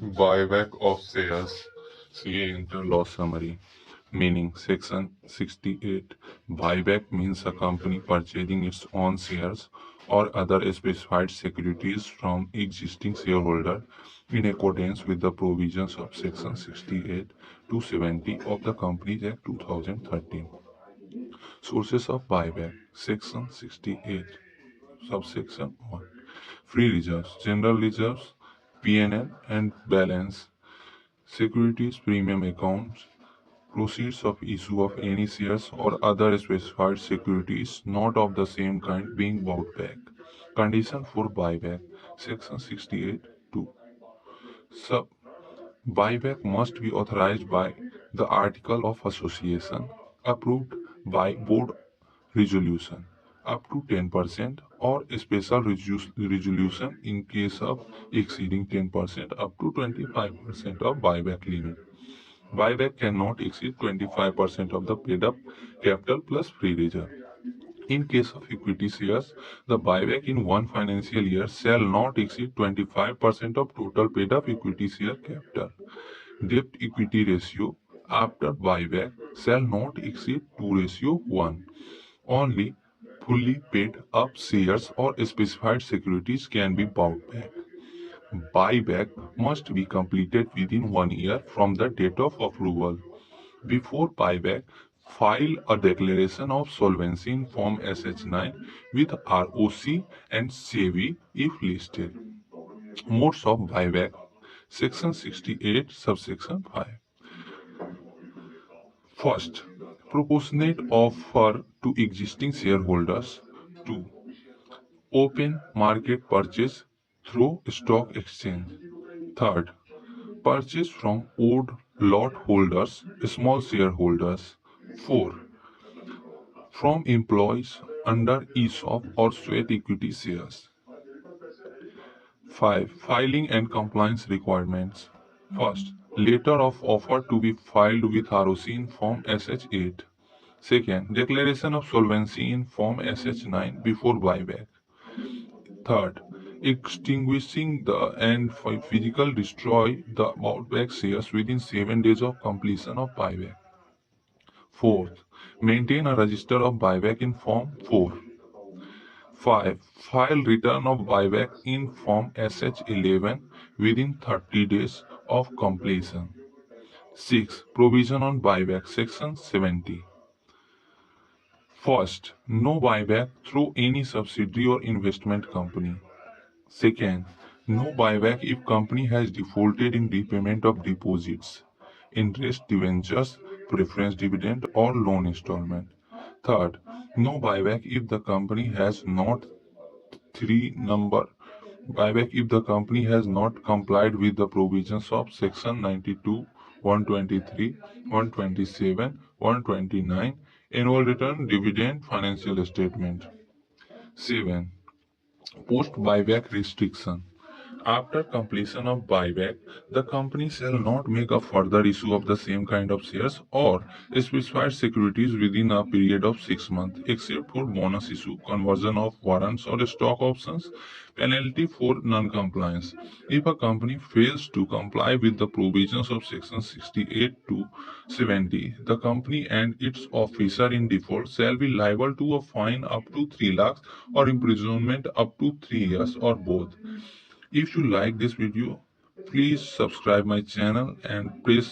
Buyback of shares. See enter law summary. Meaning Section 68. Buyback means a company purchasing its own shares or other specified securities from existing shareholder in accordance with the provisions of Section 68 to 70 of the Companies Act 2013. Sources of buyback. Section 68. Subsection 1. Free reserves. General reserves, P&L and balance. Securities premium accounts, proceeds of issue of any shares or other specified securities not of the same kind being bought back. Condition for buyback. Section 68 2. Sub Buyback must be authorized by the Article of Association, approved by board resolution, up to 10% or a special resolution in case of exceeding 10% up to 25% of buyback limit. Buyback cannot exceed 25% of the paid up capital plus free reserve. In case of equity shares, the buyback in one financial year shall not exceed 25% of total paid up equity share capital. Debt equity ratio after buyback shall not exceed 2:1. Only fully paid up shares or specified securities can be bought back. Buyback must be completed within 1 year from the date of approval. Before buyback, file a declaration of solvency in Form SH9 with ROC and SEBI if listed. Modes of buyback. Section 68, subsection 5. First, proportionate offer to existing shareholders. 2. Open market purchase through stock exchange. Third, purchase from old lot holders, small shareholders. 4. From employees under ESOP or sweat equity shares. 5. Filing and compliance requirements. First, letter of offer to be filed with ROC in Form SH8. Second, declaration of solvency in Form SH9 before buyback. Third, extinguishing the and physical destroy the bought back shares within 7 days of completion of buyback. Fourth, maintain a register of buyback in Form 4. 5. File return of buyback in Form SH11 within 30 days of completion. 6. Provision on buyback. Section 70. First, no buyback through any subsidiary or investment company. Second, no buyback if company has defaulted in repayment of deposits, interest, debentures, preference dividend or loan installment. Third, no buyback if the company has not buyback if the company has not complied with the provisions of Section 92, 123, 127, 129, annual return, dividend, financial statement. 7. Post buyback restriction. After completion of buyback, the company shall not make a further issue of the same kind of shares or specified securities within a period of 6 months, except for bonus issue, conversion of warrants or stock options, penalty for non-compliance. If a company fails to comply with the provisions of Section 68 to 70, the company and its officer in default shall be liable to a fine up to 3 lakhs or imprisonment up to 3 years or both. If you like this video, please subscribe my channel and press